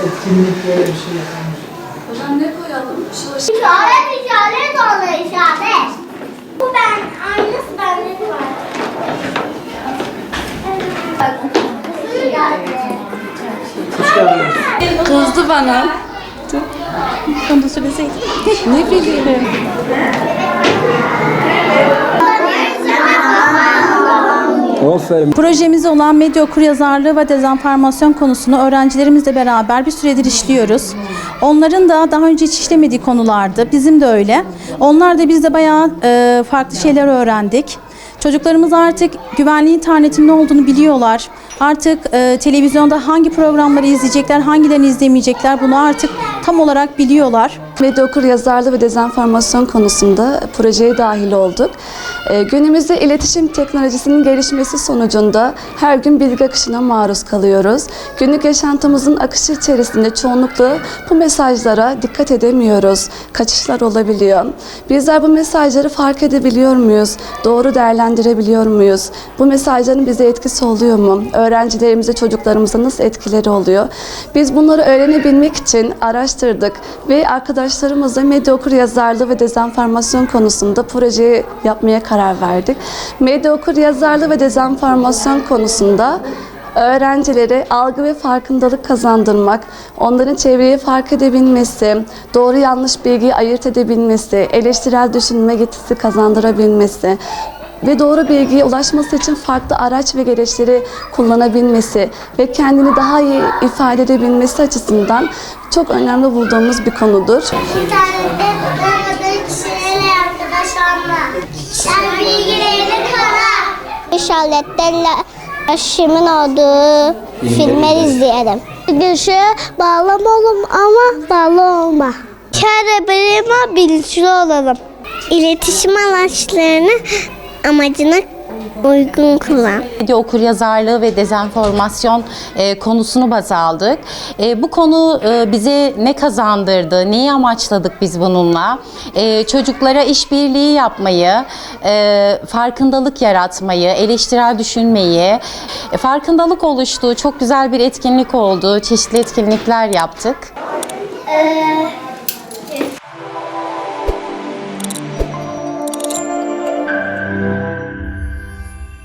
Etkinlik böyle bir şey yapalım. Hocam ne koyalım? İşaret olur işaret. Bu ben, aynısı bende de var. Kızdı bana. Onu da söyleseydin. Ne bileyim. Aferin. Projemiz olan medya okuryazarlığı ve dezenformasyon konusunu öğrencilerimizle beraber bir süredir işliyoruz. Onların da daha önce hiç işlemediği konulardı. Bizim de öyle. Onlar da biz de bayağı farklı şeyler öğrendik. Çocuklarımız artık güvenli internetin ne olduğunu biliyorlar. Artık televizyonda hangi programları izleyecekler, hangilerini izlemeyecekler bunu artık tam olarak biliyorlar. Medya okuryazarlığı ve dezenformasyon konusunda projeye dahil olduk. Günümüzde iletişim teknolojisinin gelişmesi sonucunda her gün bilgi akışına maruz kalıyoruz. Günlük yaşantımızın akışı içerisinde çoğunlukla bu mesajlara dikkat edemiyoruz. Kaçışlar olabiliyor. Bizler bu mesajları fark edebiliyor muyuz? Doğru değerlendirebiliyor muyuz? Bu mesajların bize etkisi oluyor mu? Öğrencilerimize, çocuklarımıza nasıl etkileri oluyor? Biz bunları öğrenebilmek için araştırdık ve arkadaşlarımızla medya okuryazarlığı ve dezenformasyon konusunda projeyi yapmaya karar verdik. Medya okuryazarlığı ve dezenformasyon konusunda öğrencilere algı ve farkındalık kazandırmak, onların çevreyi fark edebilmesi, doğru yanlış bilgiyi ayırt edebilmesi, eleştirel düşünme yetisi kazandırabilmesi ve doğru bilgiye ulaşması için farklı araç ve gereçleri kullanabilmesi ve kendini daha iyi ifade edebilmesi açısından çok önemli bulduğumuz bir konudur. İnternette tanımadığın kişilerle arkadaş olma. Sen bilgilerini kara. İşaretlerle aşımın olduğu filmler izleyelim. Görüşe bağlamalım ama bağlı olma. Kâr bilime bilinçli olalım. İletişim araçlarını amacına uygun kullan. Medya okuryazarlığı ve dezenformasyon konusunu baz aldık. Bu konu bize ne kazandırdı, neyi amaçladık biz bununla? Çocuklara işbirliği yapmayı, farkındalık yaratmayı, eleştirel düşünmeyi, farkındalık oluştu. Çok güzel bir etkinlik oldu. Çeşitli etkinlikler yaptık.